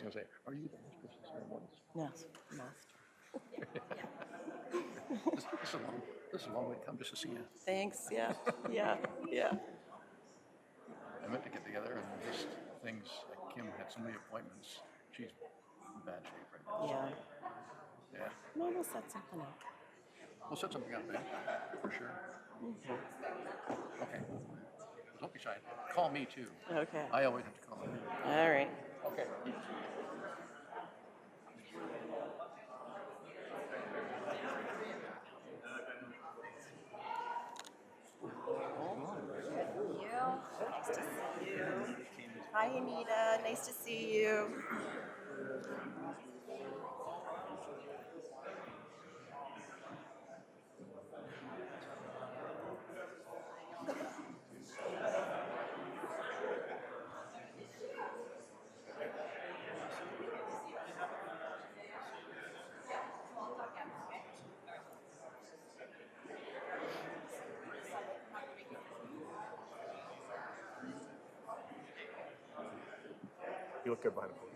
going to say, are you the mistress of ceremonies? Yes, master. This is a long way to come just to see you. Thanks, yeah, yeah, yeah. I meant to get together and just things, like Kim had so many appointments. She's in bad shape right now. Yeah. Yeah. No, we'll set something up. We'll set something up, man, for sure. Okay. Don't be shy. Call me too. Okay. I always have to call you. All right. Okay. Nice to see you. Hi, Anita. Nice to see you. You look good behind the podium.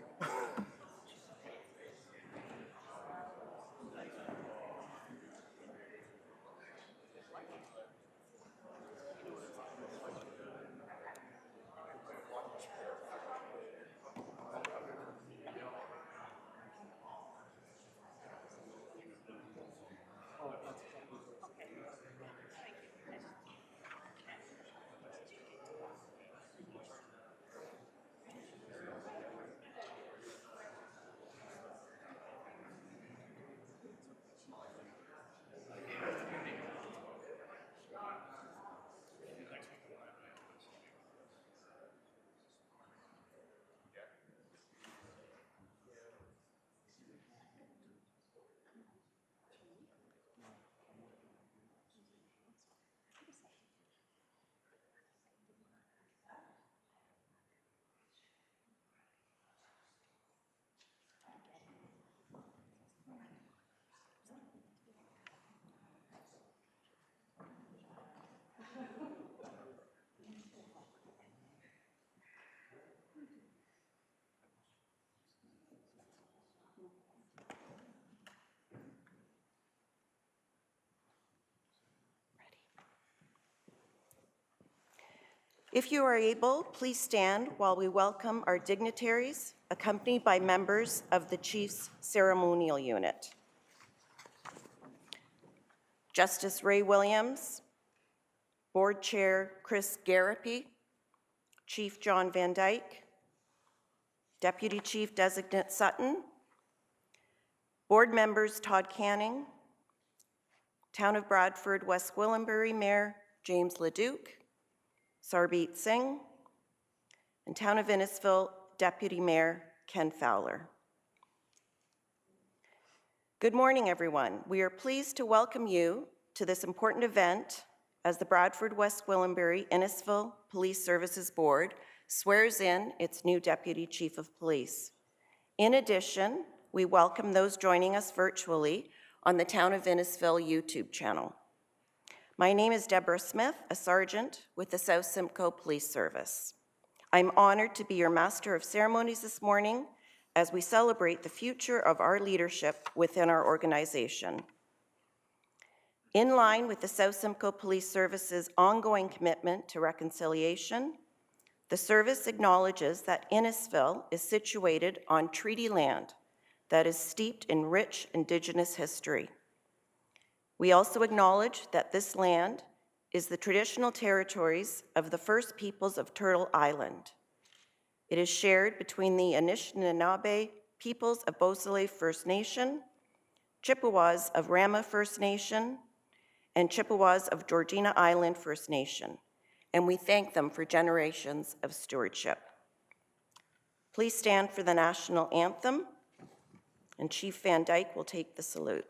If you are able, please stand while we welcome our dignitaries, accompanied by members of the Chief's Ceremonial Unit. Justice Ray Williams, Board Chair Chris Garapi, Chief John Van Dyke, Deputy Chief Designate Sutton, Board Members Todd Canning, Town of Bradford West Gwillimbury Mayor James Leduc, Sarbjeet Singh, and Town of Innisfil Deputy Mayor Ken Fowler. Good morning, everyone. We are pleased to welcome you to this important event as the Bradford West Gwillimbury Innisfil Police Services Board swears in its new Deputy Chief of Police. In addition, we welcome those joining us virtually on the Town of Innisfil YouTube channel. My name is Deborah Smith, a sergeant with the South Simcoe Police Service. I'm honored to be your Master of Ceremonies this morning as we celebrate the future of our leadership within our organization. In line with the South Simcoe Police Service's ongoing commitment to reconciliation, the service acknowledges that Innisfil is situated on treaty land that is steeped in rich Indigenous history. We also acknowledge that this land is the traditional territories of the First Peoples of Turtle Island. It is shared between the Anishinaabe peoples of Beausoleil First Nation, Chippewas of Rama First Nation, and Chippewas of Georgina Island First Nation, and we thank them for generations of stewardship. Please stand for the national anthem, and Chief Van Dyke will take the salute.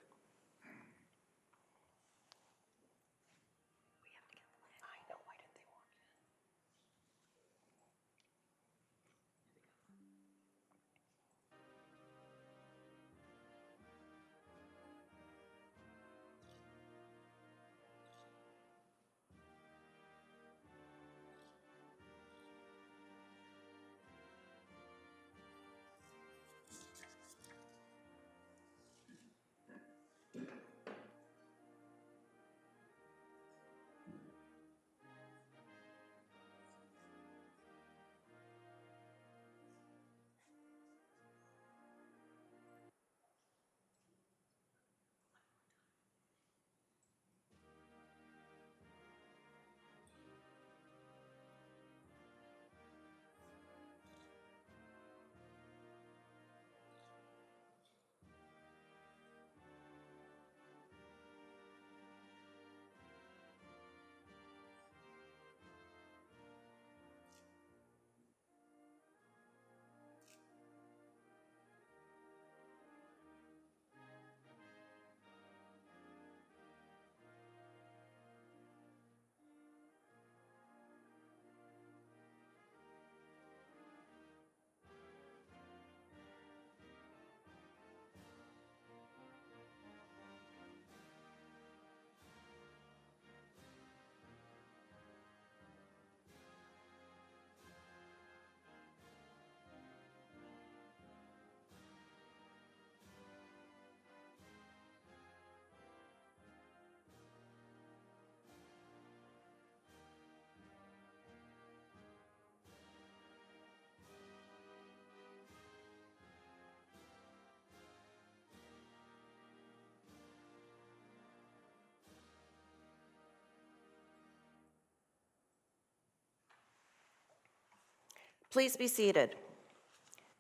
Please be seated.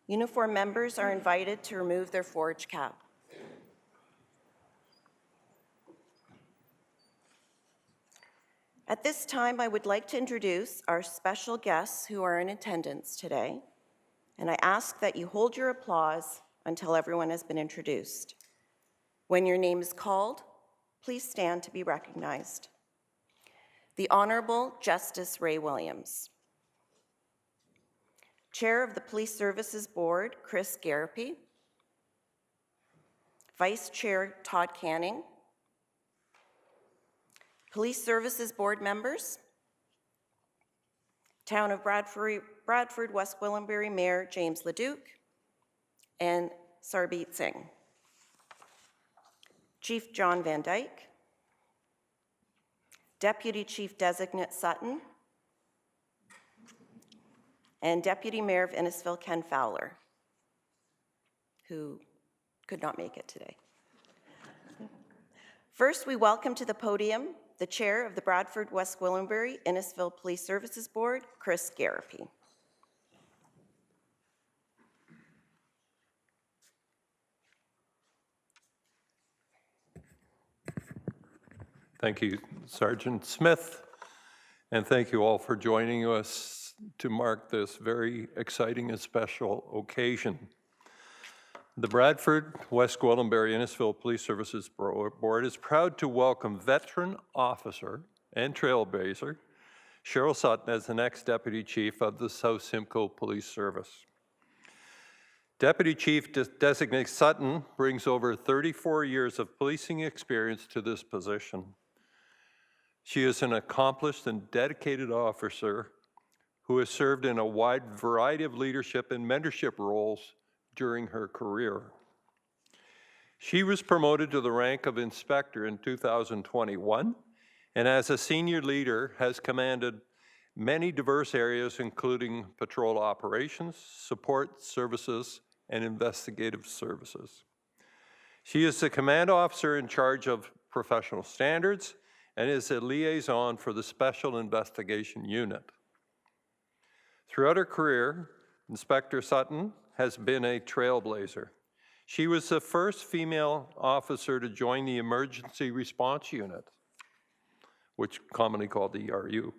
Uniform members are invited to remove their forage cap. At this time, I would like to introduce our special guests who are in attendance today, and I ask that you hold your applause until everyone has been introduced. When your name is called, please stand to be recognized. The Honorable Justice Ray Williams. Chair of the Police Services Board, Chris Garapi. Vice Chair Todd Canning. Police Services Board members. Town of Bradford, West Gwillimbury Mayor James Leduc, and Sarbjeet Singh. Chief John Van Dyke. Deputy Chief Designate Sutton. And Deputy Mayor of Innisfil, Ken Fowler, who could not make it today. First, we welcome to the podium the Chair of the Bradford West Gwillimbury Innisfil Police Services Board, Chris Garapi. Thank you, Sergeant Smith, and thank you all for joining us to mark this very exciting and special occasion. The Bradford West Gwillimbury Innisfil Police Services Board is proud to welcome veteran officer and trailblazer Sheryl Sutton as the next Deputy Chief of the South Simcoe Police Service. Deputy Chief Designate Sutton brings over 34 years of policing experience to this position. She is an accomplished and dedicated officer who has served in a wide variety of leadership and mentorship roles during her career. She was promoted to the rank of inspector in 2021, and as a senior leader has commanded many diverse areas, including patrol operations, support services, and investigative services. She is the command officer in charge of professional standards and is a liaison for the Special Investigation Unit. Throughout her career, Inspector Sutton has been a trailblazer. She was the first female officer to join the Emergency Response Unit, which commonly called the ERU.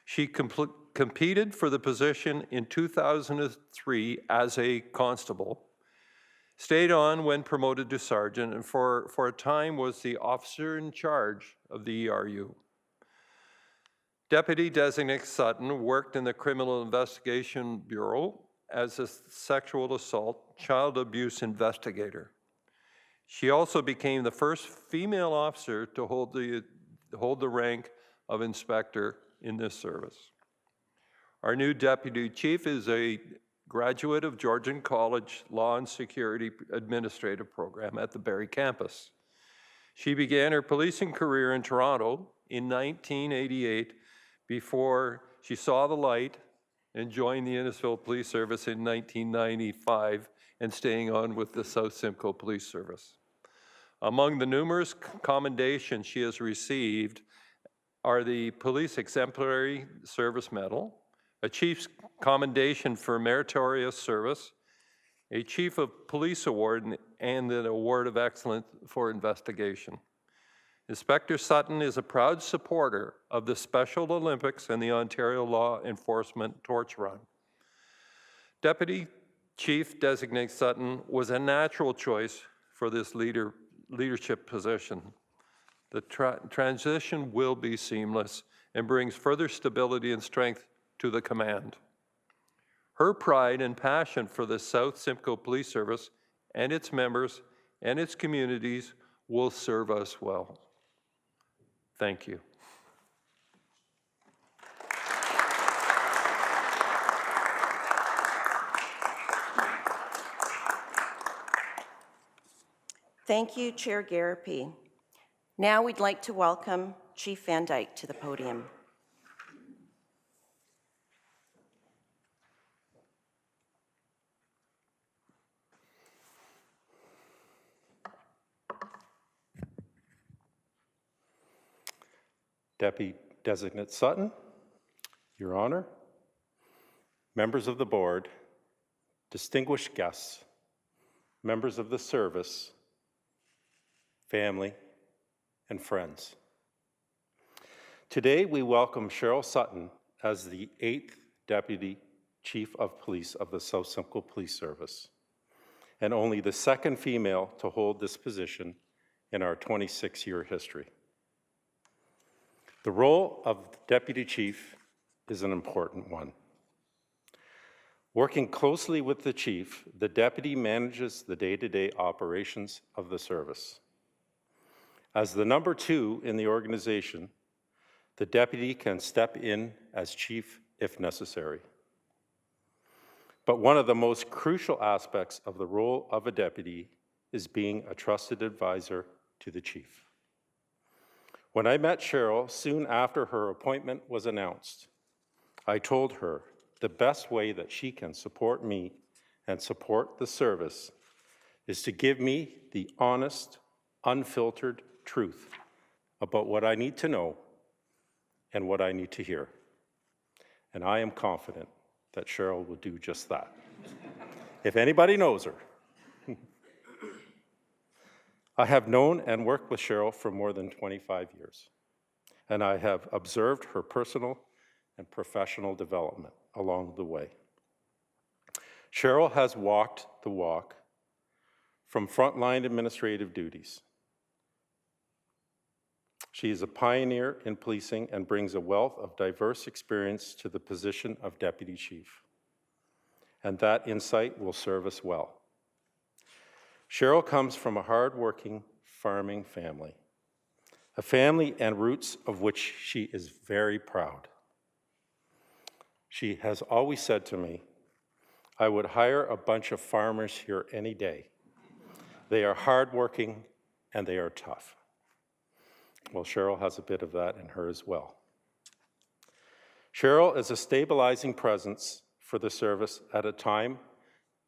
She competed for the position in 2003 as a constable, stayed on when promoted to sergeant, and for a time was the officer in charge of the ERU. Deputy Designate Sutton worked in the Criminal Investigation Bureau as a sexual assault child abuse investigator. She also became the first female officer to hold the rank of inspector in this service. Our new Deputy Chief is a graduate of Georgian College Law and Security Administrative Program at the Barrie campus. She began her policing career in Toronto in 1988 before she saw the light and joined the Innisfil Police Service in 1995 and staying on with the South Simcoe Police Service. Among the numerous commendations she has received are the Police Exemplary Service Medal, a Chief's Commendation for Meritorious Service, a Chief of Police Award, and an Award of Excellence for Investigation. Inspector Sutton is a proud supporter of the Special Olympics and the Ontario Law Enforcement Torch Run. Deputy Chief Designate Sutton was a natural choice for this leadership position. The transition will be seamless and brings further stability and strength to the command. Her pride and passion for the South Simcoe Police Service and its members and its communities will serve us well. Thank you. Thank you, Chair Garapi. Now we'd like to welcome Chief Van Dyke to the podium. Deputy Designate Sutton, Your Honor, members of the board, distinguished guests, members of the service, family, and friends. Today, we welcome Sheryl Sutton as the 8th Deputy Chief of Police of the South Simcoe Police Service, and only the 2nd female to hold this position in our 26-year history. The role of Deputy Chief is an important one. Working closely with the Chief, the Deputy manages the day-to-day operations of the service. As the number 2 in the organization, the Deputy can step in as Chief if necessary. But one of the most crucial aspects of the role of a Deputy is being a trusted advisor to the Chief. When I met Sheryl soon after her appointment was announced, I told her the best way that she can support me and support the service is to give me the honest, unfiltered truth about what I need to know and what I need to hear. And I am confident that Sheryl will do just that. If anybody knows her. I have known and worked with Sheryl for more than 25 years, and I have observed her personal and professional development along the way. Sheryl has walked the walk from frontline administrative duties. She is a pioneer in policing and brings a wealth of diverse experience to the position of Deputy Chief, and that insight will serve us well. Sheryl comes from a hard-working farming family, a family and roots of which she is very proud. She has always said to me, "I would hire a bunch of farmers here any day. They are hardworking and they are tough." Well, Sheryl has a bit of that in her as well. Sheryl is a stabilizing presence for the service at a time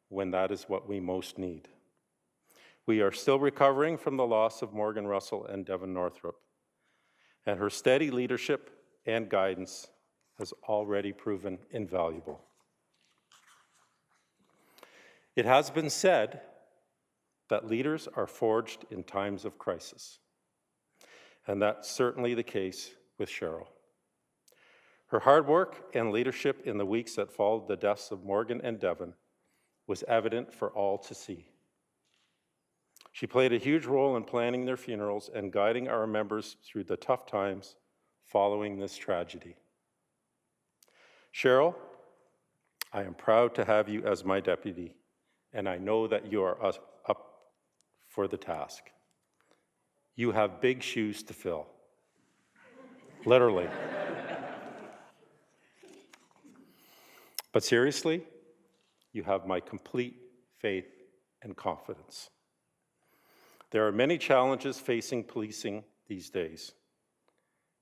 when that is what we most need. We are still recovering from the loss of Morgan Russell and Devon Northrup, and her steady leadership and guidance has already proven invaluable. It has been said that leaders are forged in times of crisis, and that's certainly the case with Sheryl. Her hard work and leadership in the weeks that followed the deaths of Morgan and Devon was evident for all to see. She played a huge role in planning their funerals and guiding our members through the tough times following this tragedy. Sheryl, I am proud to have you as my deputy, and I know that you are up for the task. You have big shoes to fill, literally. But seriously, you have my complete faith and confidence. There are many challenges facing policing these days,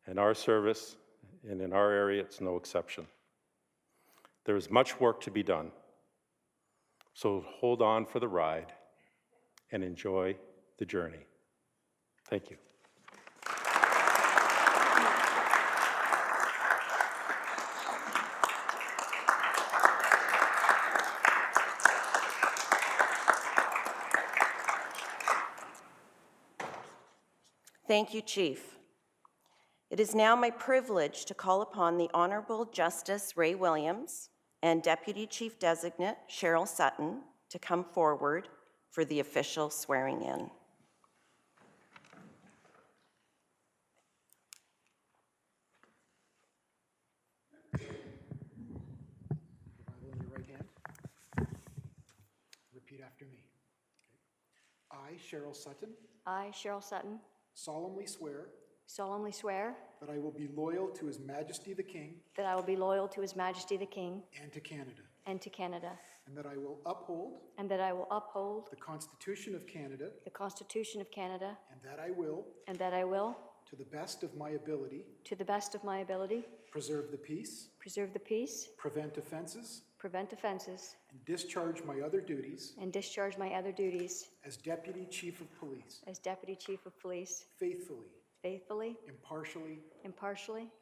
and our service, and in our area, it's no exception. There is much work to be done, so hold on for the ride and enjoy the journey. Thank you. Thank you, Chief. It is now my privilege to call upon the Honorable Justice Ray Williams and Deputy Chief Designate Sheryl Sutton to come forward for the official swearing in. Bible in your right hand. Repeat after me. I, Sheryl Sutton, I, Sheryl Sutton, solemnly swear that that I will be loyal to His Majesty the King I will be loyal to His Majesty the King and to Canada, and to Canada, and that I will uphold and that I will uphold the Constitution of Canada, the Constitution of Canada, and that I will, to the best of my ability, preserve the peace, prevent offenses, and discharge my other duties as Deputy Chief of Police faithfully, impartially, and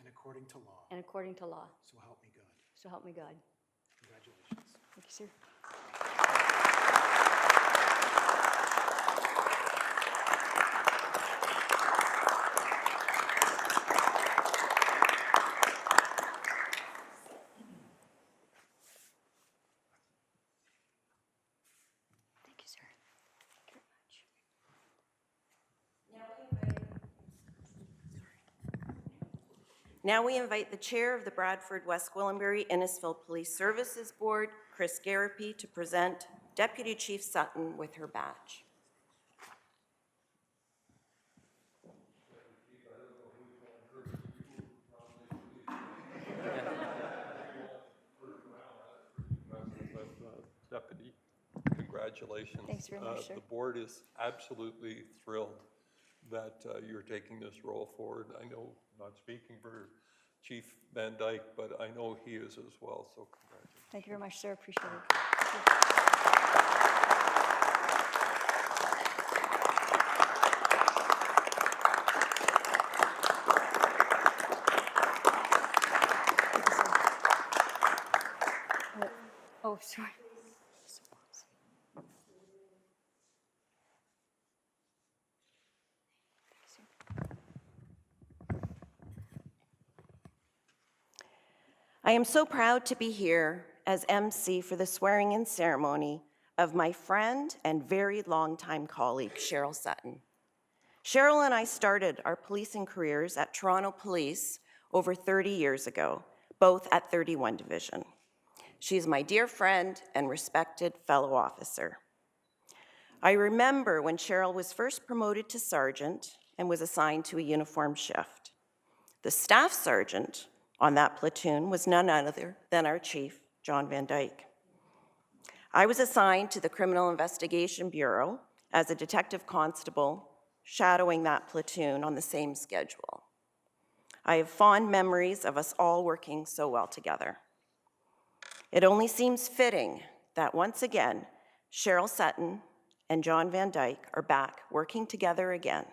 according to law. and according to law. So help me God. So help me God. Congratulations. Congratulations. Thank you, sir. Thank you, sir. Thank you very much. Now we invite the chair of the Bradford West Gwillimbury Innisfil Police Services Board, Chris Garapi, to present Deputy Chief Sutton with her badge. Deputy, congratulations. Thanks very much, sir. The board is absolutely thrilled that you're taking this role forward. I know, not speaking for Chief Van Dyke, but I know he is as well, so congratulations. Thank you very much, sir. Appreciate it. Oh, sorry. I am so proud to be here as MC for the swearing-in ceremony of my friend and very longtime colleague, Sheryl Sutton. Sheryl and I started our policing careers at Toronto Police over 30 years ago, both at 31 Division. She's my dear friend and respected fellow officer. I remember when Sheryl was first promoted to sergeant and was assigned to a uniform shift. The staff sergeant on that platoon was none other than our chief, John Van Dyke. I was assigned to the Criminal Investigation Bureau as a detective constable, shadowing that platoon on the same schedule. I have fond memories of us all working so well together. It only seems fitting that once again, Sheryl Sutton and John Van Dyke are back working together again,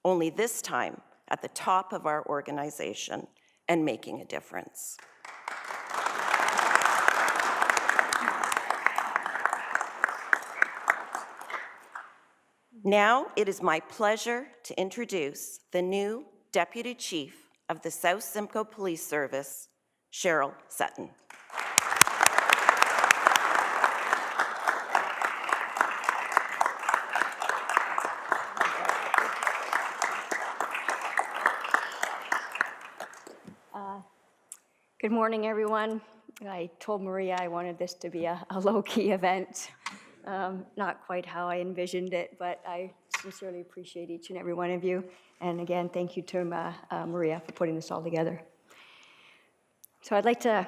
only this time at the top of our organization and making a difference. Now it is my pleasure to introduce the new Deputy Chief of the South Simcoe Police Service, Sheryl Sutton. Good morning, everyone. I told Maria I wanted this to be a low-key event. Not quite how I envisioned it, but I sincerely appreciate each and every one of you. And again, thank you to Maria for putting this all together. So I'd like to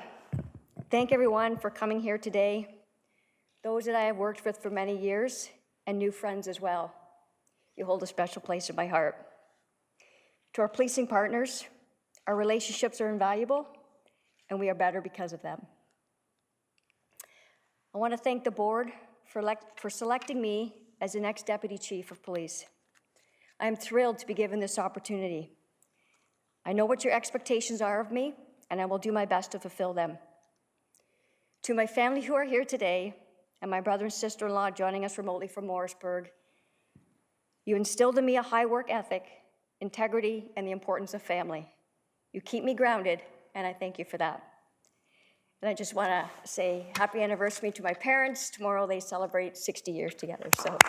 thank everyone for coming here today, those that I have worked with for many years, and new friends as well. You hold a special place in my heart. To our policing partners, our relationships are invaluable, and we are better because of them. I want to thank the board for selecting me as the next Deputy Chief of Police. I am thrilled to be given this opportunity. I know what your expectations are of me, and I will do my best to fulfill them. To my family who are here today, and my brother and sister-in-law joining us remotely from Morrisburg, you instilled in me a high work ethic, integrity, and the importance of family. You keep me grounded, and I thank you for that. And I just want to say happy anniversary to my parents. Tomorrow they celebrate 60 years together, so congratulations.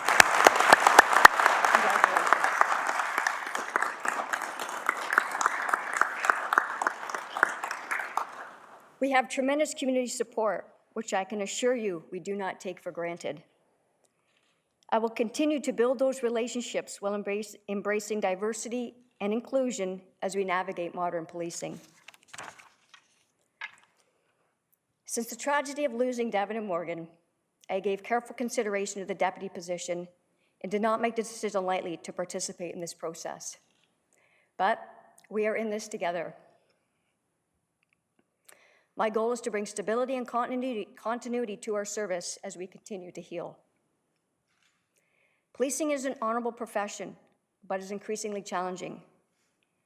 We have tremendous community support, which I can assure you we do not take for granted. I will continue to build those relationships while embracing diversity and inclusion as we navigate modern policing. Since the tragedy of losing Devin and Morgan, I gave careful consideration to the deputy position and did not make the decision lightly to participate in this process. But we are in this together. My goal is to bring stability and continuity to our service as we continue to heal. Policing is an honorable profession, but is increasingly challenging.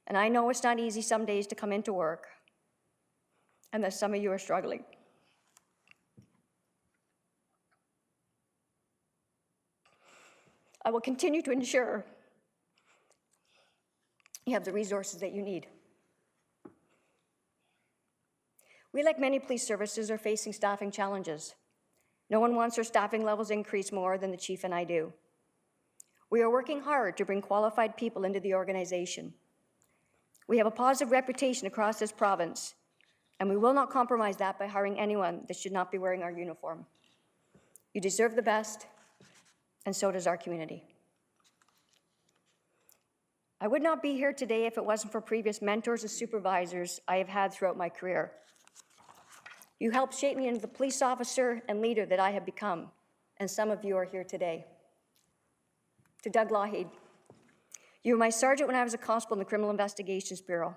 And I know it's not easy some days to come into work, and that some of you are struggling. I will continue to ensure you have the resources that you need. We, like many police services, are facing staffing challenges. No one wants their staffing levels increased more than the chief and I do. We are working hard to bring qualified people into the organization. We have a positive reputation across this province, and we will not compromise that by hiring anyone that should not be wearing our uniform. You deserve the best, and so does our community. I would not be here today if it wasn't for previous mentors and supervisors I have had throughout my career. You helped shape me into the police officer and leader that I have become, and some of you are here today. To Doug Lougheed, you were my sergeant when I was a constable in the Criminal Investigations Bureau.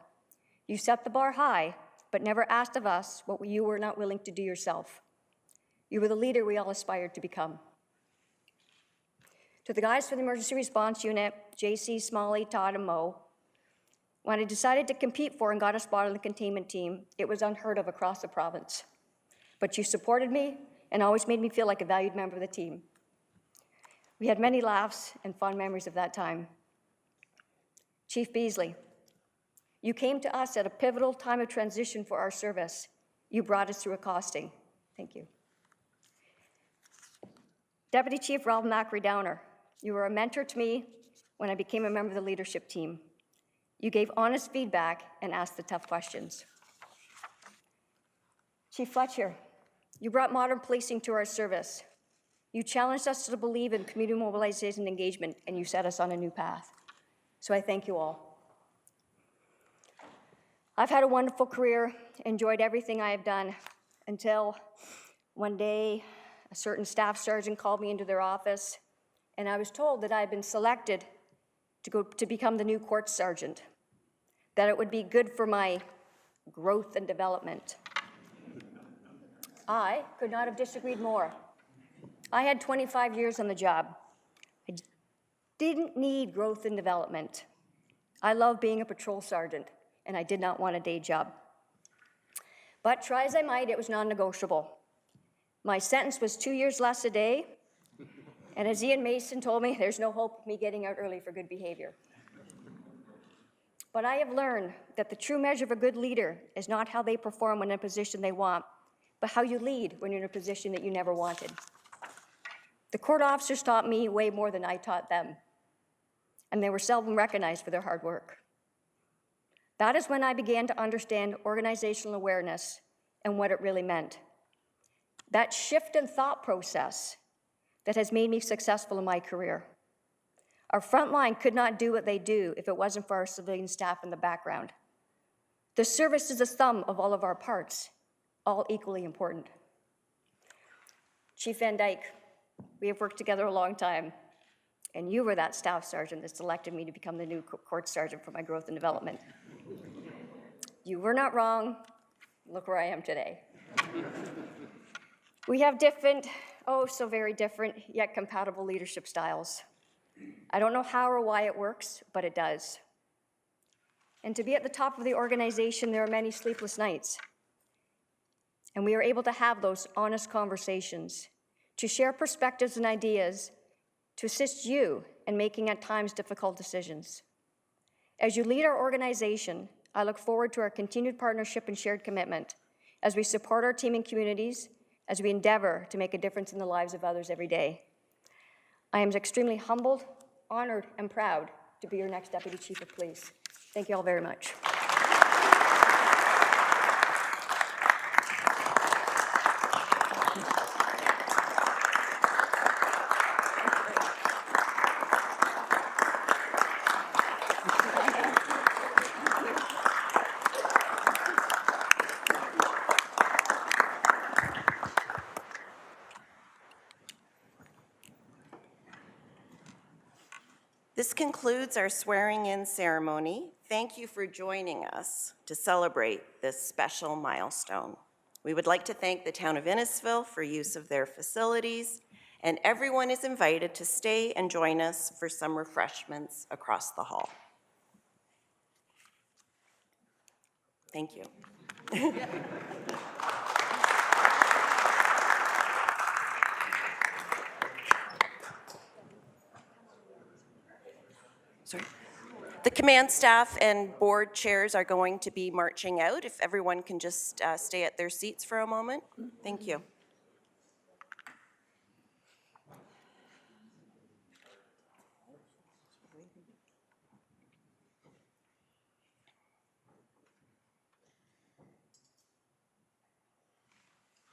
You set the bar high, but never asked of us what you were not willing to do yourself. You were the leader we all aspired to become. To the guys from the Emergency Response Unit, JC, Smalley, Todd, and Mo, when I decided to compete for and got a spot on the containment team, it was unheard of across the province. But you supported me and always made me feel like a valued member of the team. We had many laughs and fond memories of that time. Chief Beasley, you came to us at a pivotal time of transition for our service. You brought us through accosting. Thank you. Deputy Chief Ralph Macri Downer, you were a mentor to me when I became a member of the leadership team. You gave honest feedback and asked the tough questions. Chief Fletcher, you brought modern policing to our service. You challenged us to believe in community mobilization and engagement, and you set us on a new path. So I thank you all. I've had a wonderful career, enjoyed everything I have done, until one day a certain staff sergeant called me into their office, and I was told that I had been selected to become the new court sergeant, that it would be good for my growth and development. I could not have disagreed more. I had 25 years on the job. I didn't need growth and development. I love being a patrol sergeant, and I did not want a day job. But try as I might, it was non-negotiable. My sentence was 2 years less a day, and as Ian Mason told me, there's no hope of me getting out early for good behavior. But I have learned that the true measure of a good leader is not how they perform when in a position they want, but how you lead when you're in a position that you never wanted. The court officers taught me way more than I taught them, and they were seldom recognized for their hard work. That is when I began to understand organizational awareness and what it really meant. That shift in thought process that has made me successful in my career. Our front line could not do what they do if it wasn't for our civilian staff in the background. The service is the sum of all of our parts, all equally important. Chief Van Dyke, we have worked together a long time, and you were that staff sergeant that selected me to become the new court sergeant for my growth and development. You were not wrong. Look where I am today. We have different, oh so very different, yet compatible leadership styles. I don't know how or why it works, but it does. And to be at the top of the organization, there are many sleepless nights. And we are able to have those honest conversations, to share perspectives and ideas, to assist you in making at times difficult decisions. As you lead our organization, I look forward to our continued partnership and shared commitment as we support our team and communities, as we endeavor to make a difference in the lives of others every day. I am extremely humbled, honored, and proud to be your next Deputy Chief of Police. Thank you all very much. This concludes our swearing-in ceremony. Thank you for joining us to celebrate this special milestone. We would like to thank the town of Innisfil for use of their facilities, and everyone is invited to stay and join us for some refreshments across the hall. Thank you. The command staff and board chairs are going to be marching out. If everyone can just stay at their seats for a moment. Thank you.